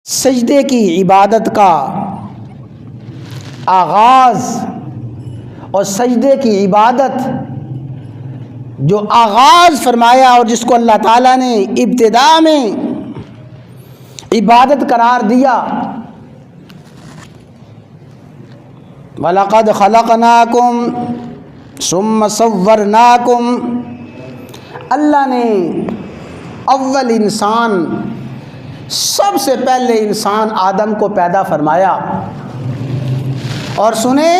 سجدے کی عبادت کا آغاز اور سجدے کی عبادت جو آغاز فرمایا اور جس کو اللہ تعالیٰ نے ابتدا میں عبادت قرار دیا، وَلَقَدْ خَلَقْنَاكُمْ ثُمَّ صَوَّرْنَاكُمْ، اللہ نے اول انسان سب سے پہلے انسان آدم کو پیدا فرمایا۔ اور سنیں،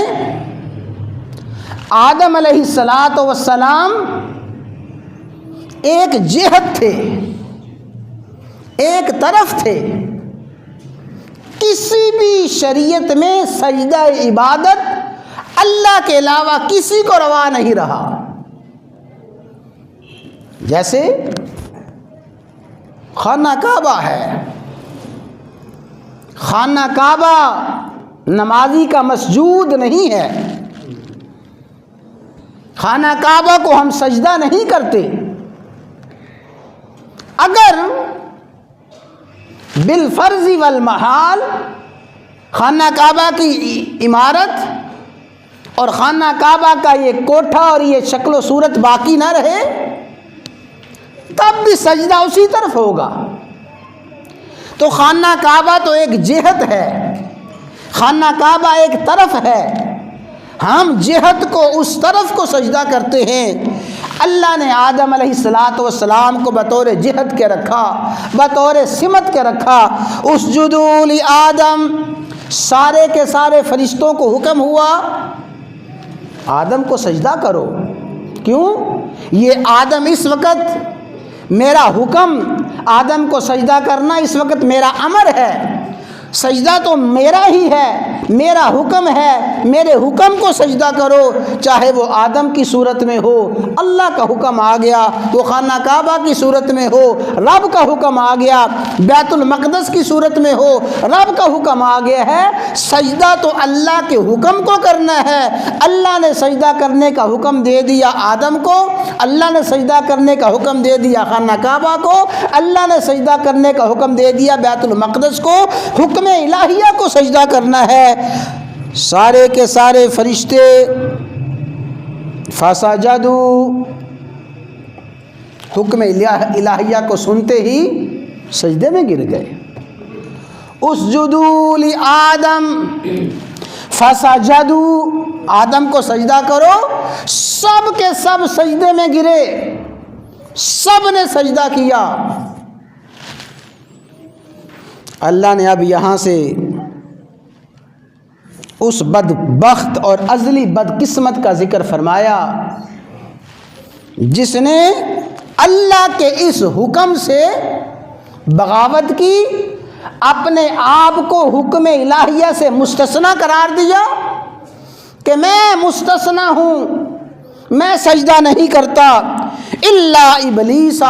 آدم علیہ السلام ایک جہت تھے، ایک طرف تھے، کسی بھی شریعت میں سجدہ عبادت اللہ کے علاوہ کسی کو روا نہیں رہا۔ جیسے خانہ کعبہ ہے، خانہ کعبہ نمازی کا مسجود نہیں ہے، خانہ کعبہ کو ہم سجدہ نہیں کرتے۔ اگر بالفرض والمحال خانہ کعبہ کی عمارت اور خانہ کعبہ کا یہ کوٹھا اور یہ شکل و صورت باقی نہ رہے تب بھی سجدہ اسی طرف ہوگا۔ تو خانہ کعبہ تو ایک جہت ہے، خانہ کعبہ ایک طرف ہے، ہم جہت کو اس طرف کو سجدہ کرتے ہیں۔ اللہ نے آدم علیہ السلام کو بطور جہت کے رکھا، بطور سمت کے رکھا۔ اسجدوا لآدم، سارے کے سارے فرشتوں کو حکم ہوا آدم کو سجدہ کرو۔ کیوں؟ یہ آدم اس وقت میرا حکم، آدم کو سجدہ کرنا اس وقت میرا امر ہے، سجدہ تو میرا ہی ہے، میرا حکم ہے، میرے حکم کو سجدہ کرو، چاہے وہ آدم کی صورت میں ہو، اللہ کا حکم آ گیا، وہ خانہ کعبہ کی صورت میں ہو، رب کا حکم آ گیا، بیت المقدس کی صورت میں ہو، رب کا حکم آ گیا ہے۔ سجدہ تو اللہ کے حکم کو کرنا ہے۔ اللہ نے سجدہ کرنے کا حکم دے دیا آدم کو، اللہ نے سجدہ کرنے کا حکم دے دیا خانہ کعبہ کو، اللہ نے سجدہ کرنے کا حکم دے دیا بیت المقدس کو، حکم الہیہ کو سجدہ کرنا ہے۔ سارے کے سارے فرشتے فسجدوا، حکم الہیہ کو سنتے ہی سجدے میں گر گئے۔ اسجدوا لآدم فسجدوا، آدم کو سجدہ کرو، سب کے سب سجدے میں گرے، سب نے سجدہ کیا۔ اللہ نے اب یہاں سے اس بدبخت اور ازلی بدقسمت کا ذکر فرمایا جس نے اللہ کے اس حکم سے بغاوت کی، اپنے آپ کو حکم الہیہ سے مستثنی قرار دیا کہ میں مستثنی ہوں، میں سجدہ نہیں کرتا۔ الا ابلیس،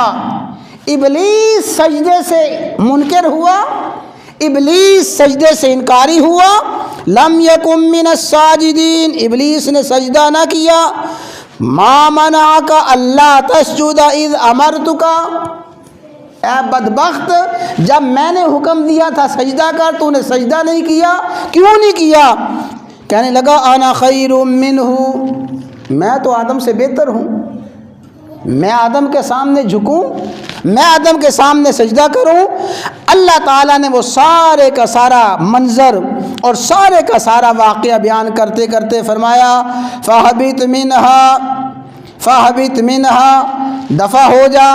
ابلیس سجدے سے منکر ہوا، ابلیس سجدے سے انکاری ہوا۔ لم یکن من الساجدین، ابلیس نے سجدہ نہ کیا۔ ما منعک الا تسجد اذ امرتک، اے بدبخت، جب میں نے حکم دیا تھا سجدہ کر تو نے سجدہ نہیں کیا، کیوں نہیں کیا؟ کہنے لگا انا خیر منہ، میں تو آدم سے بہتر ہوں، میں آدم کے سامنے جھکوں، میں آدم کے سامنے سجدہ کروں۔ اللہ تعالیٰ نے وہ سارے کا سارا منظر اور سارے کا سارا واقعہ بیان کرتے کرتے فرمایا فَاهْبِطْ مِنْهَا، دفع ہو جا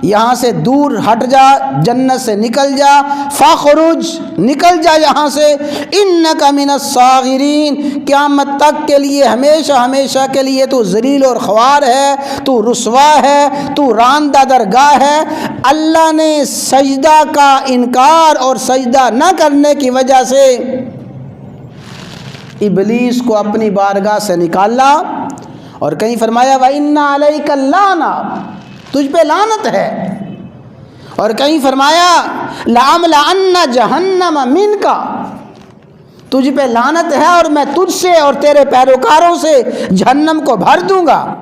یہاں سے، دور ہٹ جا، جنت سے نکل جا، فَاخْرُجْ، نکل جا یہاں سے، إِنَّكَ مِنَ الصَّاغِرِينَ، قیامت تک کے لیے، ہمیشہ ہمیشہ کے لیے تو ذلیل اور خوار ہے، تو رسوا ہے، تو راندہ درگاہ ہے۔ اللہ نے سجدہ کا انکار اور سجدہ نہ کرنے کی وجہ سے ابلیس کو اپنی بارگاہ سے نکالا، اور کہیں فرمایا وَإِنَّ عَلَيْكَ اللَّعْنَةَ، تجھ پہ لعنت ہے، اور کہیں فرمایا لَأَمْلَأَنَّ جَهَنَّمَ مِنْكَ، تجھ پہ لعنت ہے اور میں تجھ سے اور تیرے پیروکاروں سے جہنم کو بھر دوں گا۔